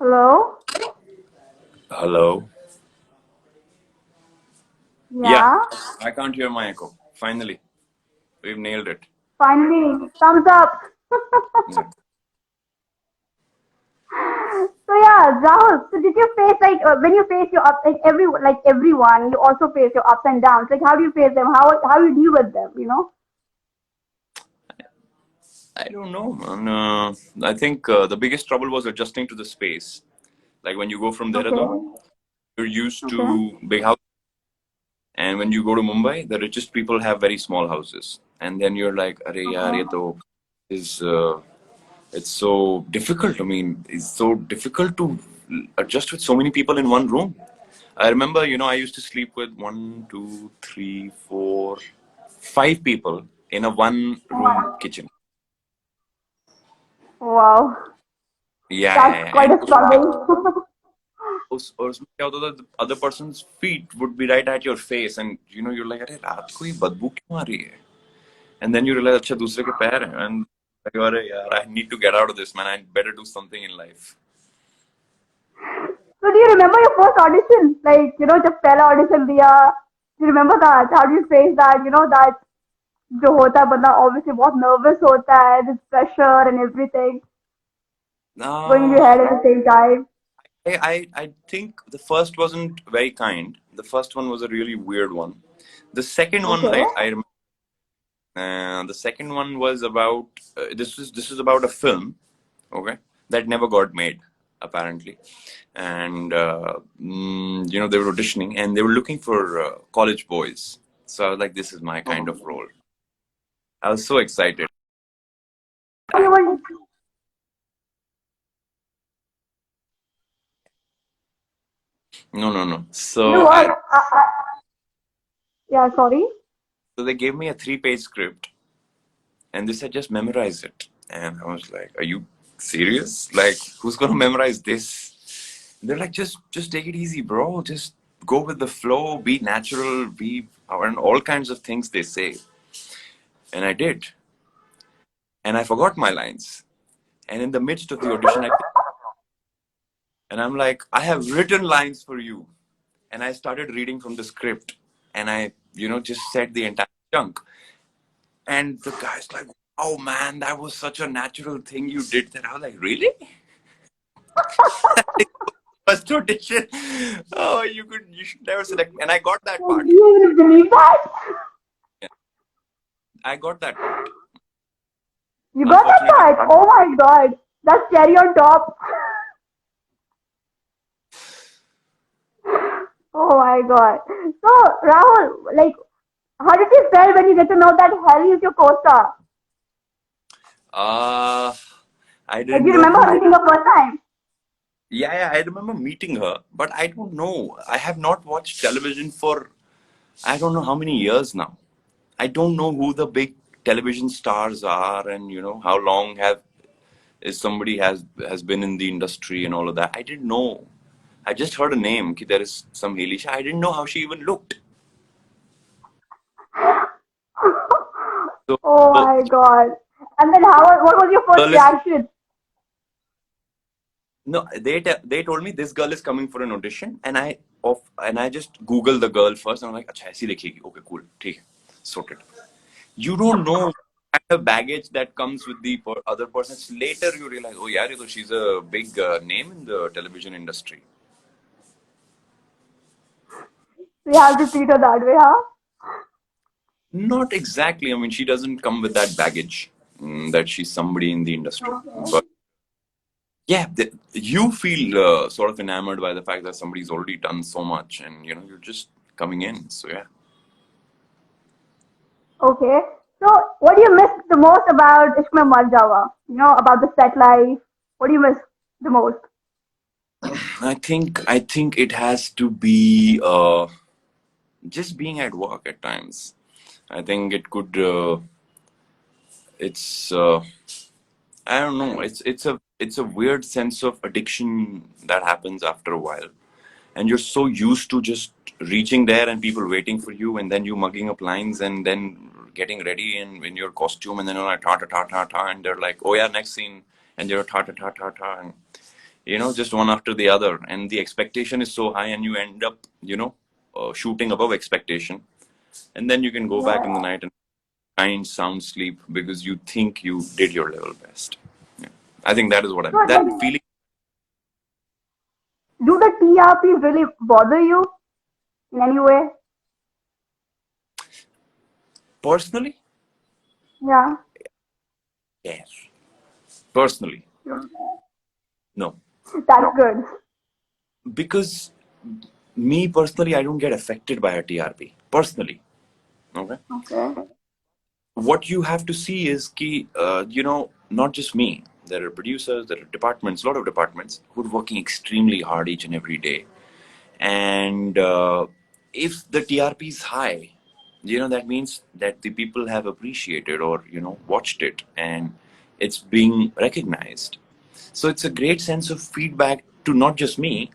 Hello? Hello. Yeah, Yeah. I can't hear my echo. Finally, we've nailed it. Finally, thumbs up. Yeah. So yeah, Rahul. So did you face when you face your ups, like everyone, you also face your ups and downs. Like how do you face them? How you deal with them? You know? I don't know, man. I think the biggest trouble was adjusting to the space. Like when you go from Okay. Dehradun, you're used Okay. to big house, and when you go to Mumbai, the richest people have very small houses, and then you're like, "Arey yaar, ye to is it's so difficult. I mean, it's so difficult to adjust with so many people in one room." I remember, I used to sleep with one, two, three, four, five people in a one-room kitchen. Wow, Yeah, yeah, that's yeah. quite And a struggle. और उसमें क्या होता था, the other person's feet would be right at your face, and you're like, अरे रात को ये बदबू क्यों आ रही है? And then you realize, अच्छा दूसरे के पैर हैं, and like, अरे यार, I need to get out of this, man. I better do something in life. So do you remember your first audition? Like जब पहला audition दिया, do you remember that? How do you face that? That जो होता है बंदा obviously बहुत nervous होता है, this pressure and everything going in Uh, your head at the same time. I think the first wasn't very kind. The first one was a really weird one. The second one, Okay. I remember. The second one was about this is about a film, okay, that never got made apparently, and they were auditioning and they were looking for college boys. So I was like, this is my kind of role. I was so excited. You were, No, no, no. you know So what? I Yeah, sorry. so they gave me a three-page script and they said just memorize it, and I was like, are you serious? Like, who's gonna memorize this? They're like, just take it easy, bro. Just go with the flow, be natural, be and all kinds of things they say. And I did. And I forgot my lines. And in the midst of the audition, and I'm like, I have written lines for you. And I started reading from the script. And I, just said the entire chunk. And the guy's like, oh man, that was such a natural thing you did that. I was like, really? First audition. Oh, you should never select me. And I got that Do part. you even believe that? Yeah, I got that part. You got that Unfortunately, part? Oh my god. That's cherry on top. Oh my god. So, Rahul, like, how did you feel when you get to know that Harry is your co-star? uh, I Like, do didn't you know remember her who. meeting the first time? Yeah, yeah, I remember meeting her, but I don't know. I have not watched television for I don't know how many years now. I don't know who the big television stars are, and how long have is somebody has been in the industry and all of that. I didn't know. I just heard a name. Ki there is some Helisha. I didn't know how she even looked. So, Oh so my god. And then what was your first girl is reaction? no. They told me this girl is coming for an audition, and I just Googled the girl first, and I'm like, अच्छा ऐसी दिखेगी. Okay, cool. ठीक है. Sorted. You don't know what kind of baggage that comes with the other person. Later you realize, oh yeah, she's a big name in the television industry. We have to treat her that way, huh? Not exactly. I mean, she doesn't come with that baggage that she's somebody in the industry. But yeah, you feel sort of enamored by the fact that somebody's already done so much, and you're just coming in. So yeah. Okay. So, what do you miss the most about Ishq Mein Mar Jawa? About the set life. What do you miss the most? I think it has to be just being at work at times. I think it could. It's I don't know. It's a weird sense of addiction that happens after a while, and you're so used to just reaching there and people waiting for you, and then you mugging up lines, and then getting ready in your costume, and then you're like ta ta ta ta ta, and they're like, oh yeah, next scene, and you're ta ta ta ta ta, and just one after the other, and the expectation is so high, and you end up, shooting above expectation, and then you can go back in the Yeah. night and find sound sleep because you think you did your level best. Yeah. I think that is what So that like, feeling. do the TRPs really bother you in any way? Personally, Yeah. yes. Personally, no, That's good. because me personally, I don't get affected by a TRP personally. Okay, Okay. what you have to see is ki, not just me. There are producers, there are departments, a lot of departments who are working extremely hard each and every day. And if the TRP is high, that means that the people have appreciated or, watched it, and it's being recognized. So it's a great sense of feedback to not just me,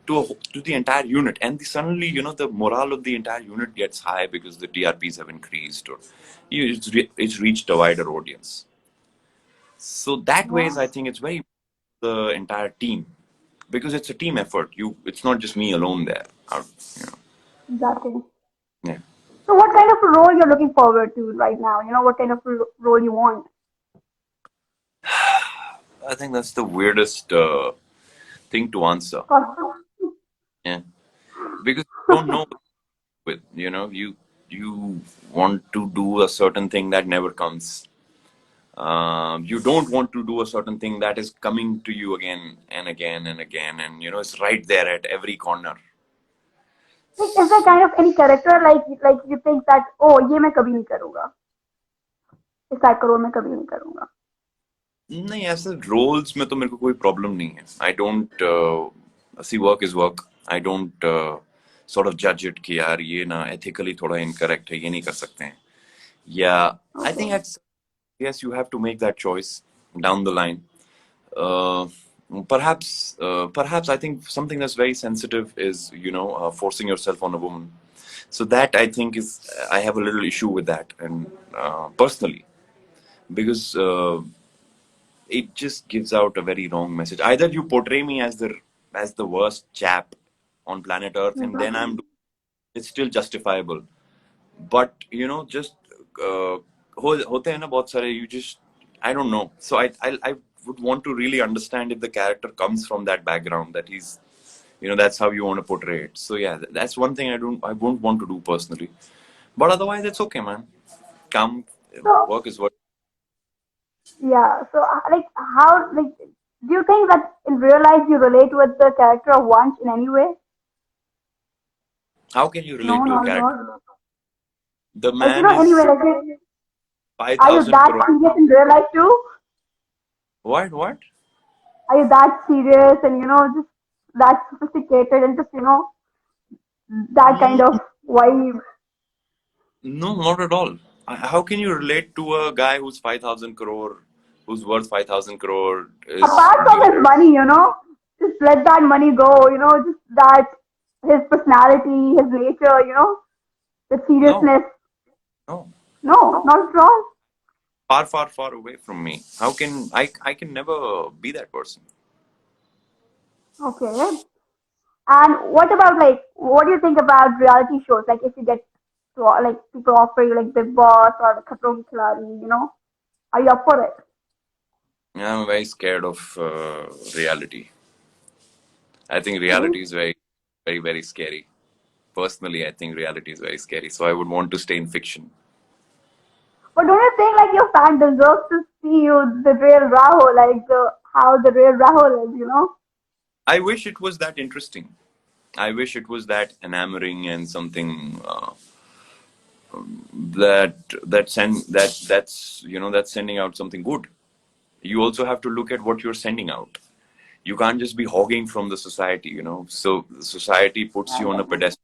to the entire unit, and suddenly the morale of the entire unit gets high because the TRPs have increased, or it's reached a wider audience. So that ways, Yeah. I think it's very the entire team, because it's a team effort. It's not just me alone there. You know, Exactly. yeah. So what kind of a role you're looking forward to right now? What kind of role you want? I think that's the weirdest thing to answer. 'Cause- Yeah, because you don't know. With you want to do a certain thing that never comes. You don't want to do a certain thing that is coming to you again and again and again, and it's right there at every corner. Like, is there kind of any character like you think that oh ये मैं कभी नहीं करूँगा इस type का role मैं कभी नहीं करूँगा. नहीं, ऐसे रोल्स में तो मेरे को कोई प्रॉब्लम नहीं है. I don't see work is work. I don't sort of judge it कि यार ये ना ethically थोड़ा incorrect है, ये नहीं कर सकते हैं. Yeah, I think Okay. yes, you have to make that choice down the line. Uh, perhaps I think something that's very sensitive is forcing yourself on a woman. So that I think is I have a little issue with that, and personally, because it just gives out a very wrong message. Either you portray me as the worst chap on planet Earth, and then Exactly. it's still justifiable. But just होते हैं ना बहुत सारे. You just I don't know. So I would want to really understand if the character comes from that background, that he's that's how you want to portray it. So yeah, that's one thing I won't want to do personally. But otherwise, it's okay, man. Come, So work is work. yeah. So like how like do you think that in real life you relate with the character of Vansh in any way? How can you relate No, to a not at character? all. The Like man anyway, is five are you thousand that crore. serious in real life too? What? Are you that serious and just that sophisticated and just that kind of Mm, vibe? no, not at all. How can you relate to a guy who's 5,000 crore, who's worth 5,000 crore, is Apart from his money, just let that money go, just that his personality, his nature, the no, seriousness. no, No, not at all. far, far, far away from me. How can I can never be that person. Okay. And what about like, what do you think about reality shows? Like, if you get to like people offer you like Big Boss or the Khatron Ke Khiladi, are you up for it? I'm very scared of reality. I think Okay. reality is very, very, very scary. Personally, I think reality is very scary. So I would want to stay in fiction. But don't you think like your fan deserves to see you the real Rahul, like the how the real Rahul is? I wish it was that interesting. I wish it was that enamoring and something that's sending out something good. You also have to look at what you're sending out. You can't just be hogging from the society. So the society puts you on a pedestal.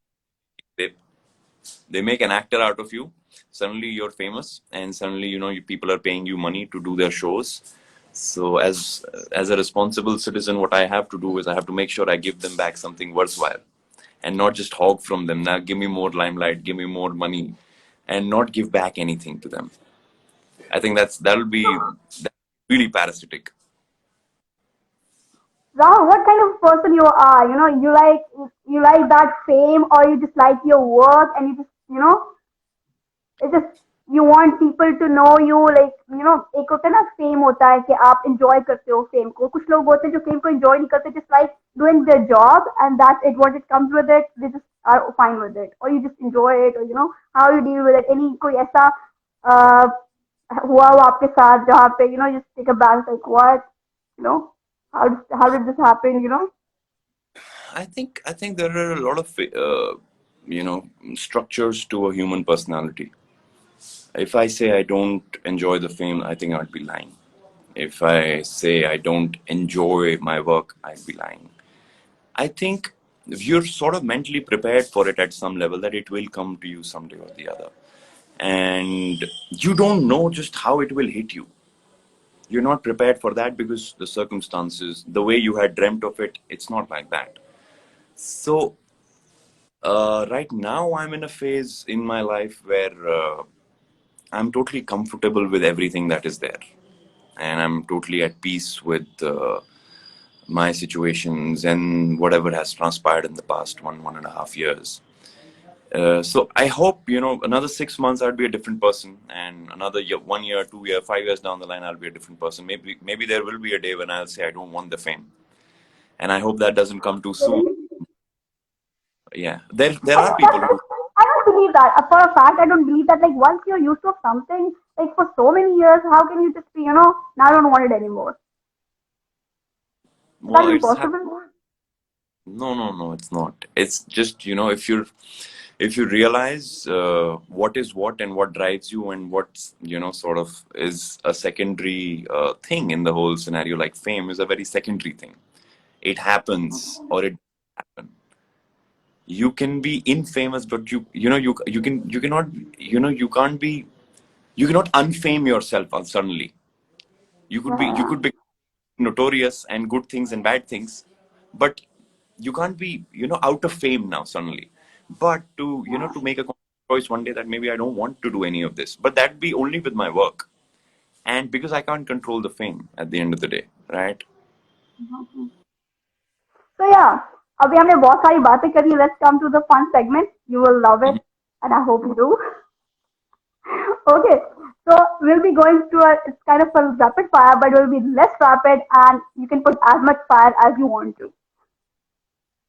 They make an actor out of you. Suddenly you're famous, and suddenly people are paying you money to do their shows. So as a responsible citizen, what I have to do is I have to make sure I give them back something worthwhile, and not just hog from them. Now give me more limelight, give me more money, and not give back anything to them. I think that's really parasitic. Rahul, what kind of person you are? You like that fame, or you just like your work, and you just it's just you want people to know you, like एक होता है ना fame होता है कि आप enjoy करते हो फेम को, कुछ लोग होते हैं जो फेम को enjoy नहीं करते, just like doing their job and that's it, what it comes with it, they just are fine with it, or you just enjoy it, or how you deal with it, any कोई ऐसा uh, हुआ हो आपके साथ जहाँ पे just take a back, like what, you know how did this happen. I think there are a lot of structures to a human personality. If I say I don't enjoy the fame, I think I'd be lying. If I say I don't enjoy my work, I'd be lying. I think you're sort of mentally prepared for it at some level that it will come to you someday or the other. And you don't know just how it will hit you. You're not prepared for that because the circumstances, the way you had dreamt of it, it's not like that. So, right now, I'm in a phase in my life where I'm totally comfortable with everything that is there. And I'm totally at peace with my situations and whatever has transpired in the past 1.5 years. So I hope another 6 months I'd be a different person, and another year, 1 year, 2 year, 5 years down the line I'll be a different person. Maybe there will be a day when I'll say I don't want the fame, and I hope that doesn't come too soon. Yeah, there are people who I don't believe that. For a fact, I don't believe that. Like, once you're used to something, like, for so many years, how can you just be, now I don't want it anymore? Is that well, impossible? no, it's not. It's just if you realize what is what and what drives you and what's sort of is a secondary thing in the whole scenario, like fame is a very secondary thing. It happens or it happen. You can be infamous, but you cannot you can't be you cannot unfame yourself suddenly. You could be notorious and good things and bad things, but you can't be out of fame now suddenly. But to make a choice one day that maybe I don't want to do any of this, but that be only with my work, and because I can't control the fame at the end of the day, right? So yeah, अभी हमने बहुत सारी बातें करी. Let's come to the fun segment. You will love it, Mhm. and I hope you do. Okay, so we'll be going to it's kind of a rapid fire, but it will be less rapid, and you can put as much fire as you want to.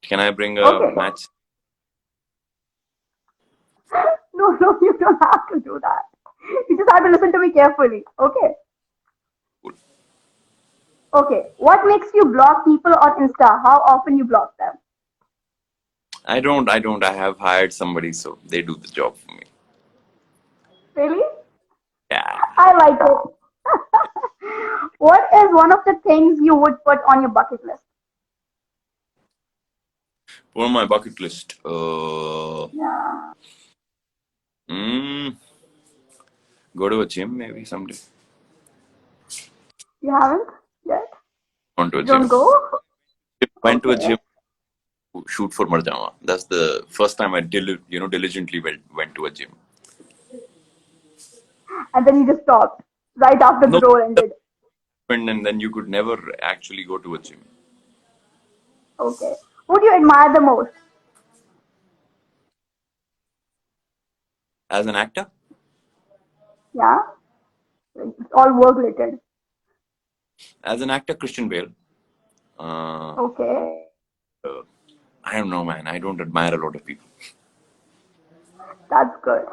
Can I bring a Okay. match? No, no, you don't have to do that. You just have to listen to me carefully. Okay. Okay. What makes you block people on Insta? How often you block them? I have hired somebody, so they do the job for me. Really? Yeah. I like it. What is one of the things you would put on your bucket list? On my bucket list, Yeah. mm, go to a gym maybe someday. You haven't yet? Gone to a You don't gym. go? Went to a Okay. gym to shoot for Marjama. That's the first time I diligently went to a gym. And then you just stopped right after the No, role ended. and then you could never actually go to a gym. Okay. Who do you admire the most? As an actor, Yeah. It's all work related. Christian Bale. Uh, Okay. uh, I don't know, man. I don't admire a lot of people. That's good.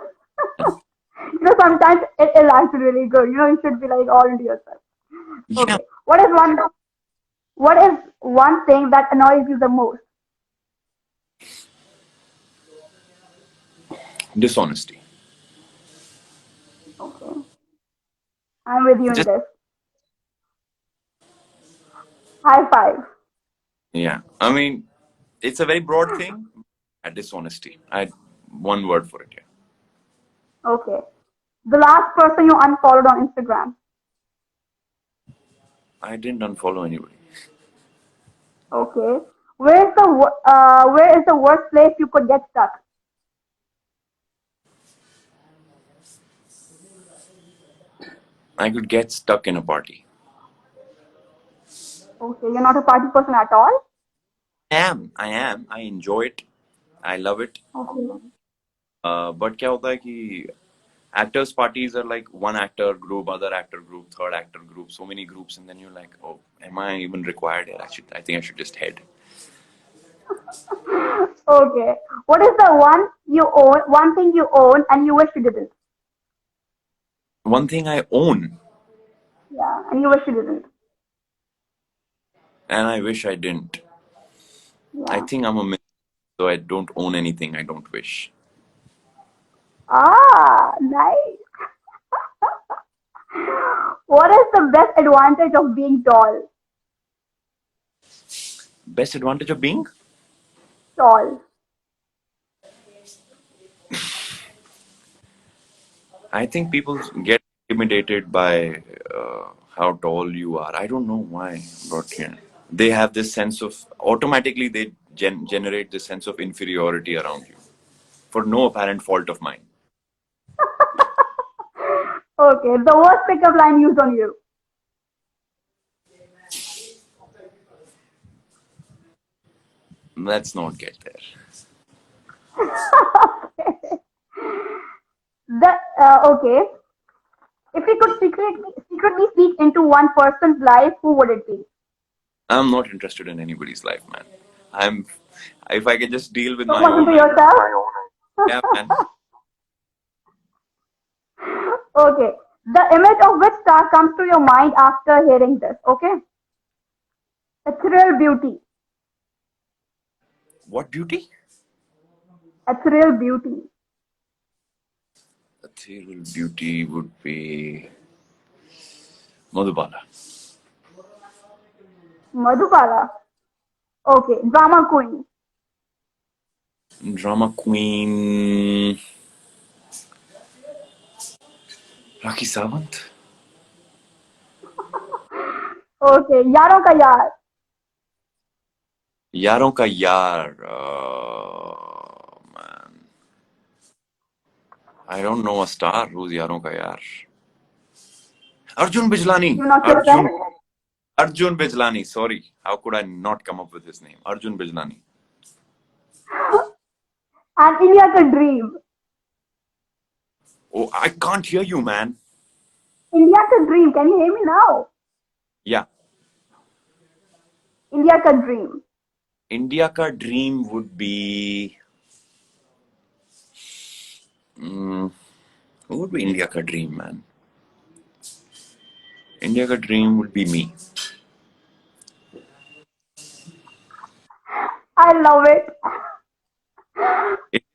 Sometimes it is actually really good. You should be like all into yourself. Yeah, Okay. What is one thing that annoys you the most? dishonesty. Okay. I'm with you in Just this. High five. yeah. I mean, it's a very broad thing. Dishonesty. I one word for it. Yeah. Okay. The last person you unfollowed on Instagram. I didn't unfollow anybody. Okay. Where is the worst place you could get stuck? I could get stuck in a party. Okay, you're not a party person at all? I enjoy it. I love it. Okay. But क्या होता है कि actors parties are like one actor group, other actor group, third actor group, so many groups, and then you're like, oh, am I even required here? I think I should just head. Okay. What is the one thing you own and you wish you didn't? One thing I own, Yeah, and you wish you didn't. and I wish I didn't. I Yeah. think I'm a myth, so I don't own anything I don't wish. Ah, nice. What is the best advantage of being tall? Best advantage of being? Tall. I think people get intimidated by how tall you are. I don't know why, but yeah, they have this sense of automatically they generate this sense of inferiority around you for no apparent fault of mine. Okay, the worst pickup line used on you. Let's not get there. Okay. If you could secretly speak into one person's life, who would it be? I'm not interested in anybody's life, man. I'm if I can just deal with So my much own, into I yourself? yeah, man. Okay. The image of which star comes to your mind after hearing this? Okay. Ethereal beauty. What beauty? Ethereal beauty. Ethereal beauty would be Madhubala. Madhubala. Okay. Drama queen. Drama queen Rakhi Sawant. Okay. यारों का यार. यारों का यार. Man. I don't know a star who's यारों का यार. Arjun Bijlani. You not your Arjun. friend? Arjun Bijlani. Sorry. How could I not come up with his name? Arjun Bijlani. And India ka dream. Oh, I can't hear you, man. India ka dream. Can you hear me now? Yeah. India ka dream. India ka dream would be. Mm, who would be India ka dream, man? India ka dream would be me. I love it.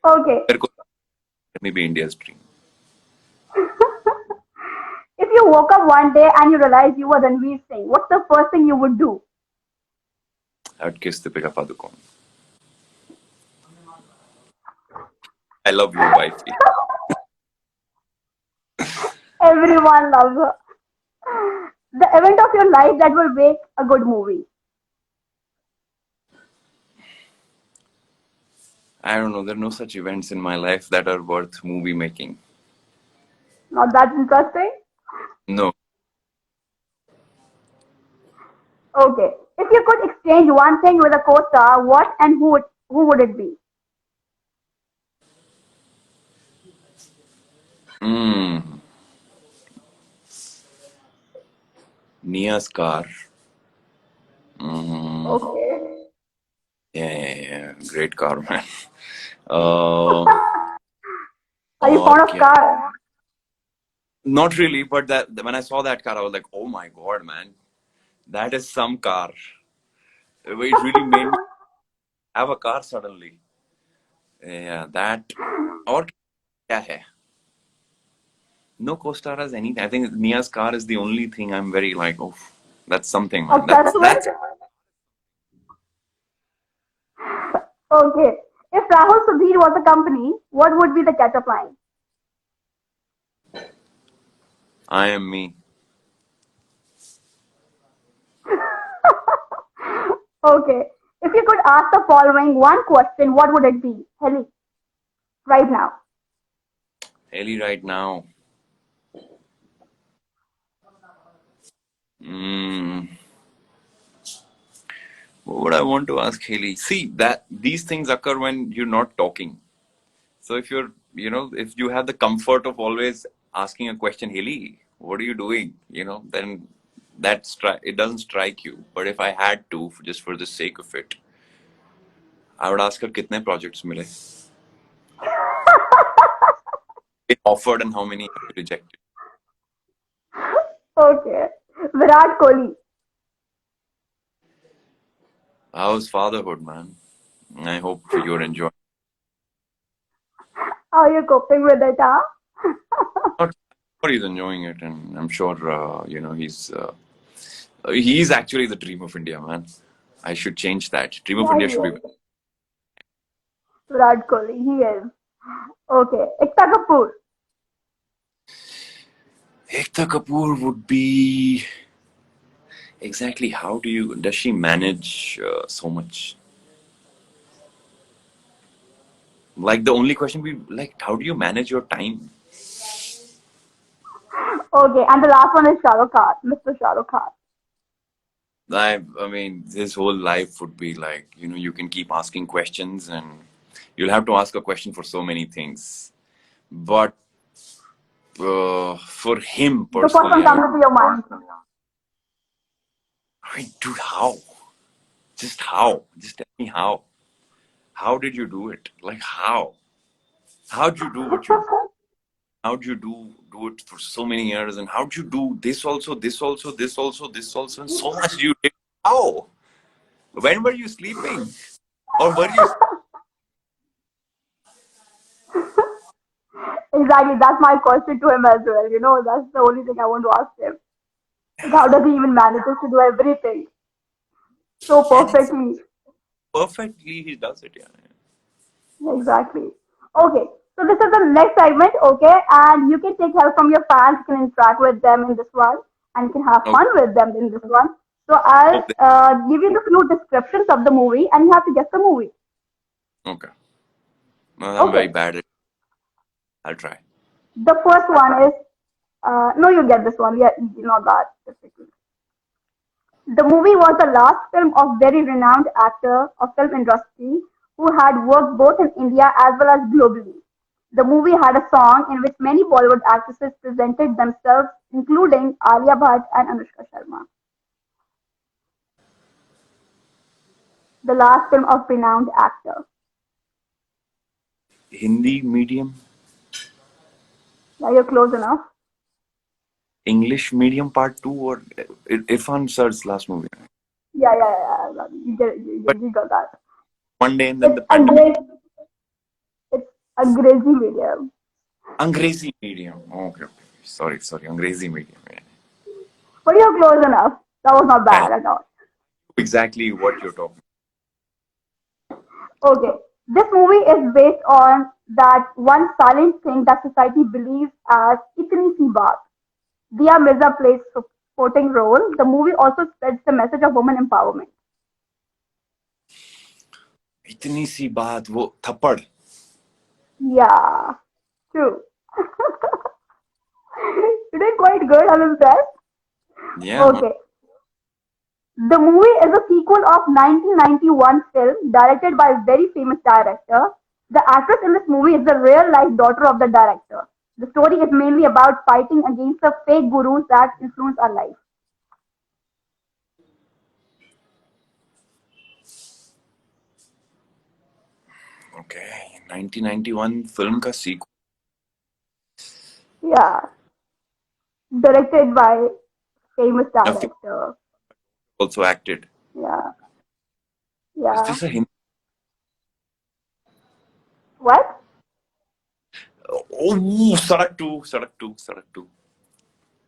Okay. Maybe India's dream. If you woke up one day and you realize you were Ranveer Singh, what's the first thing you would do? I would kiss Deepika Padukone. I love your wife. Everyone loves her. The event of your life that will make a good movie. I don't know. There are no such events in my life that are worth movie making. Not that interesting? No. Okay. If you could exchange one thing with a co-star, what and who would it be? Mm. Nia's car. Mm. Okay. Yeah. Great car, man. Uh, Are you और fond of क्या? cars? Not really, but that when I saw that car, I was like, oh my god, man. That is some car. It really made me have a car suddenly. Yeah, that. और क्या है? No co-star has anything. I think Nia's car is the only thing I'm very like, oh, that's something, man. Obsessed with? That's Okay. If Rahul Sudhir was a company, what would be the catch-up line? I am me. Okay. If you could ask the following one question, what would it be? Heli, right now. Ellie right now. Mm, What would I want to ask Haley? See, that these things occur when you're not talking. So if you're, if you have the comfort of always asking a question, Haley, what are you doing? Then it doesn't strike you. But if I had to, just for the sake of it, I would ask her, "Kitne projects mile? Been offered and how many have you rejected?" Okay. Virat Kohli. How's fatherhood, man? I hope you're enjoying. How are you coping with it, huh? Not sure he's enjoying it, and I'm sure he's actually the dream of India, man. I should change that. Dream of Yeah, India he should be is. Virat Kohli, he is. Okay. Ekta Kapoor. Ekta Kapoor would be exactly how does she manage so much? Like the only question we like, how do you manage your time? Okay. And the last one is Shah Rukh Khan, Mr. Shah Rukh Khan. I mean, his whole life would be like, you can keep asking questions and you'll have to ask a question for so many things. But for him The first personally, one comes into your mind. dude, how? Just how? Just tell me how. How did you do it? Like how? How'd you do what you do? How'd you do it for so many years? And how'd you do this also, this also, this also, this also, and so much you did? How? When were you sleeping? Or were you? Exactly. That's my question to him as well. That's the only thing I want to ask him. Like, how does he even manages to do everything so And it's perfectly? perfectly he does it, yeah. Exactly. Okay. So this is the next segment, okay? And you can take help from your fans, you can interact with them in this one, and you can have Okay. fun with them in this one. So I'll Okay. give you the few descriptions of the movie, and you have to guess the movie. Okay. Well, I'm very Okay. bad at it. I'll try. The first one is no, you get this one. Yeah, easy, not that difficult. The movie was the last film of very renowned actor of film industry who had worked both in India as well as globally. The movie had a song in which many Bollywood actresses presented themselves, including Alia Bhatt and Anushka Sharma. The last film of renowned actor. Hindi medium, Yeah, you're close enough. English medium part two, or Irfan Sir's last movie. Yeah. You get it, But you got that. one day and then It's the a pandemic. great, it's a crazy video. Angrezi medium. Okay, okay. Sorry. Angrezi medium. Yeah. But you're close enough. That was not Yeah, bad at all. exactly what you're talking. Okay. This movie is based on that one silent thing that society believes as itni si baat. Dia Mirza plays supporting role. The movie also spreads the message of woman empowerment. इतनी सी बात वो थप्पड़. Yeah, true. You did quite good. I'm impressed. Yeah, man. Okay. The movie is a sequel of 1991 film directed by a very famous director. The actress in this movie is the real life daughter of the director. The story is mainly about fighting against the fake gurus that influence our life. Okay, 1991 film का sequel. Yeah, directed by famous A film director. also acted. Yeah, Is yeah. this a Hindi? What? Oh, Sadak 2.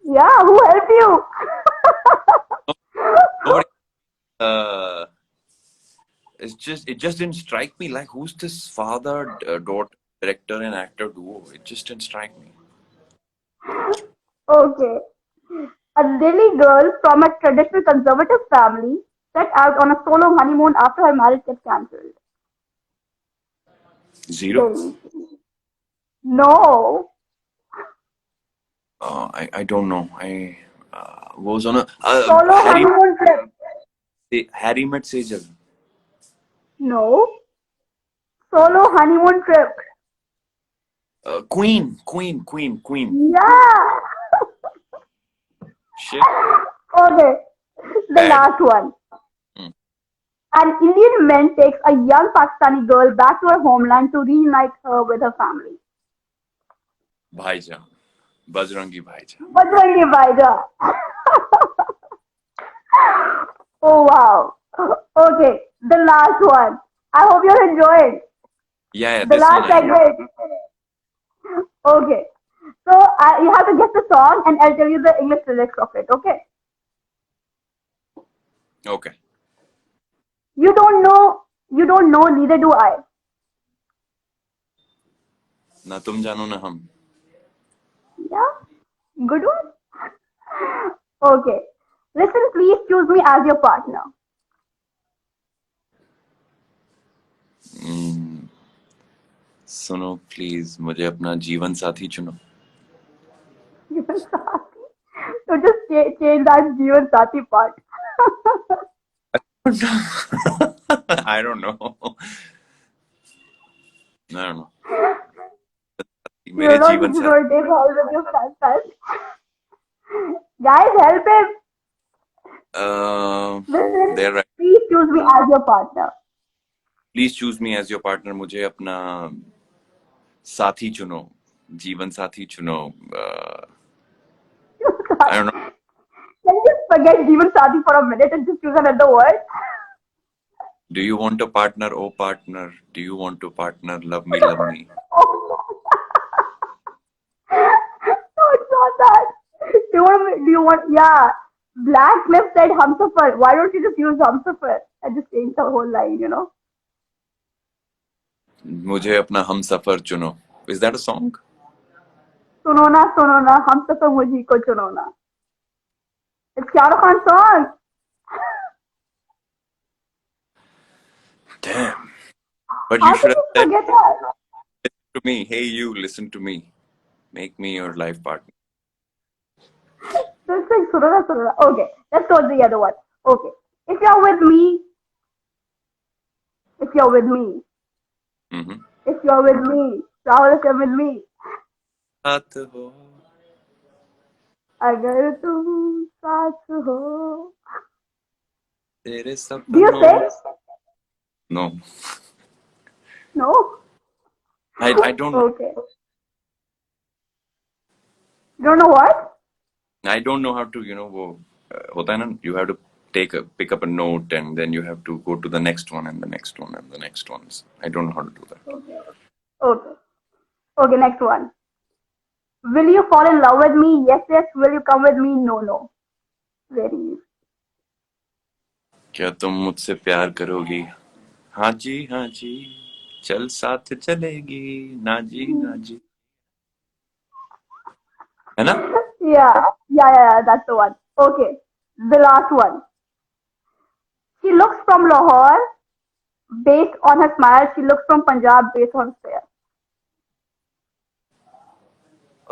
Yeah, who helped you? No, nobody. Uh, it just didn't strike me like who's this father daughter director and actor duo. It just didn't strike me. Okay. A Delhi girl from a traditional conservative family set out on a solo honeymoon after her marriage gets cancelled. Zero. Delhi. No. I don't know. I was on a Solo Harry. honeymoon trip. Harry Met Sejal. No. Solo honeymoon trip. Queen. Yeah. Shit. Okay. The Bad. last one. Hmm. An Indian man takes a young Pakistani girl back to her homeland to reunite her with her family. Bhaijaan. Bajrangi Bhaijaan. Bajrangi Bhaijaan. Oh wow. Okay, the last one. I hope you're enjoying Yeah, the this one last I enjoy. segment. Okay, so you have to guess the song, and I'll tell you the English lyrics of it. Okay. Okay. You don't know. You don't know. Neither do I. Na tum jano na hum. Yeah. Good one. Okay. Listen, please choose me as your partner. सुनो please मुझे अपना जीवन साथी चुनो. Jeevan Sati. So just change that Jeevan Sati part. I don't know. I don't know. मेरे You're not जीवन going साथी. to take all of your friends. Guys, help him. Listen, They're right. please choose me as your partner. Please choose me as your partner. मुझे अपना साथी चुनो. जीवन साथी चुनो. I don't know. Can you just forget Jeevan Sati for a minute and just choose another word? Do you want a partner? Oh partner. Do you want to partner? Love me, love me. Oh, no, it's not that. Yeah. Black Cliff said Humsafar. Why don't you just use Humsafar and just change the whole line? मुझे अपना हम सफर चुनो. Is that a song? सुनो ना हमसफर मुझी को चुनो ना. It's Shah Rukh Khan song. Damn. But you How should could have you said forget that? to me, hey you, listen to me. Make me your life partner. So it's like suno na. Okay, let's go to the other one. Okay, if you're with me, if you're with me, Mm-hmm. if you're with me, Rahul, if you're with me, साथ हो. अगर तुम साथ हो. तेरे Do you सपनों. sing? No. No. I don't know. Okay. You don't know what? I don't know how to, वो होता है ना, you have to pick up a note and then you have to go to the next one and the next one and the next ones. I don't know how to do that. Okay. Okay. Okay. Next one. Will you fall in love with me? Yes, yes. Will you come with me? No, no. Very easy. क्या तुम मुझसे प्यार करोगी? हाँ जी. चल साथ चलेगी. ना जी. है ना? Yeah. That's the one. Okay. The last one. She looks from Lahore based on her smile. She looks from Punjab based on her hair.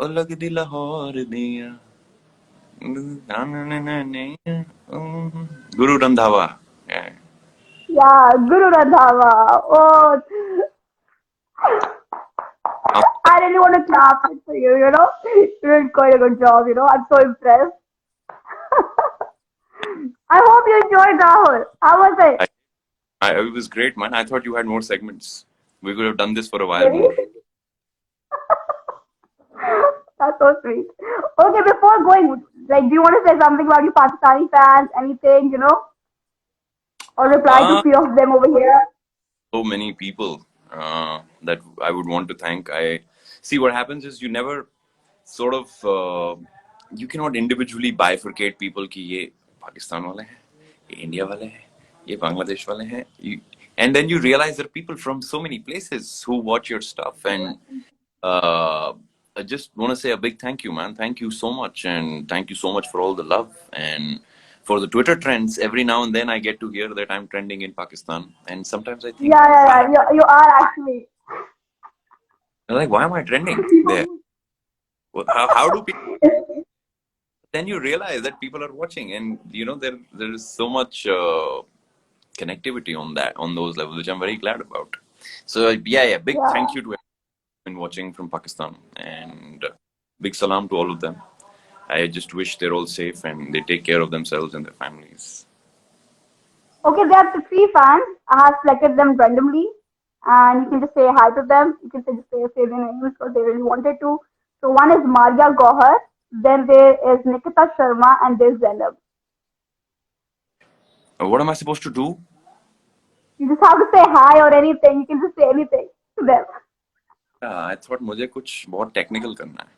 ओ लगदी लाहौर दियां. Guru Randhawa. Yeah. Yeah, Guru Randhawa. Oh, Um, I really want to clap it for you. You did quite a good job. I'm so impressed. I hope you enjoyed Rahul. How was it? it was great, man. I thought you had more segments. We could have done this for a while Really? more. That's so sweet. Okay, before going, do you want to say something about your Pakistani fans? Anything? Or reply to Uh, few of them over here? so many people that I would want to thank. I see what happens is you never sort of you cannot individually bifurcate people कि ये पाकिस्तान वाले हैं, ये India वाले हैं, ये बांग्लादेश वाले हैं. And then you realize there are people from so many places who watch your stuff and uh, I just want to say a big thank you, man. Thank you so much, and thank you so much for all the love and for the Twitter trends. Every now and then, I get to hear that I'm trending in Pakistan, and sometimes I think, Yeah. You are actually. like, why am I trending there? How do people? then you realize that people are watching, and there is so much connectivity on those levels, which I'm very glad about. So yeah, big Yeah. thank you to everyone been watching from Pakistan, and big salam to all of them. I just wish they're all safe and they take care of themselves and their families. Okay, there are the three fans. I have selected them randomly, and you can just say hi to them. You can say their names because they really wanted to. So one is Maria Gohar, then there is Nikita Sharma, and there's Zainab. What am I supposed to do? You just have to say hi or anything. You can just say anything to them. I thought मुझे कुछ बहुत technical करना है.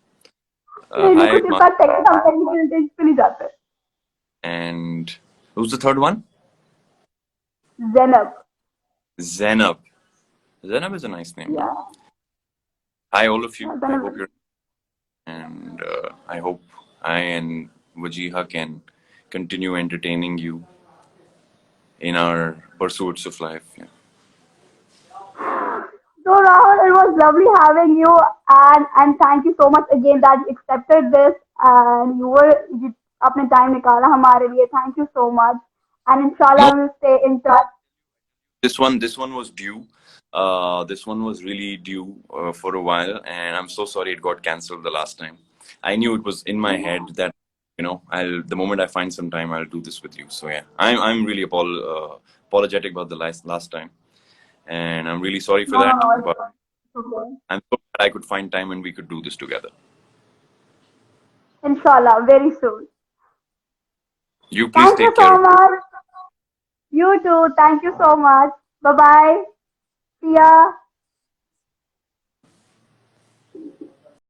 नहीं नहीं Hi, कुछ इसका technical details पे नहीं जाते. and who's the third one? Zainab. Zainab. Zainab is a nice name. Yeah. Hi, all of you. I Zainab. hope you're, and I hope I and Wajeeha can continue entertaining you in our pursuits of life. Yeah. So Rahul, it was lovely having you, and thank you so much again that you accepted this and you अपने time निकाला हमारे लिए. Thank you so much, and No, inshallah we'll stay in touch. this one was due. This one was really due for a while, and I'm so sorry it got cancelled the last time. I knew it was in my head that I'll the moment I find some time I'll do this with you. So yeah, I'm really apologetic about the last time, and I'm really sorry for No, no, that. no, But it's okay. I'm so glad I could find time and we could do this together. Inshallah, very soon. You please Thank you take care so of. much. You too. Thank you so much. Bye bye. See ya.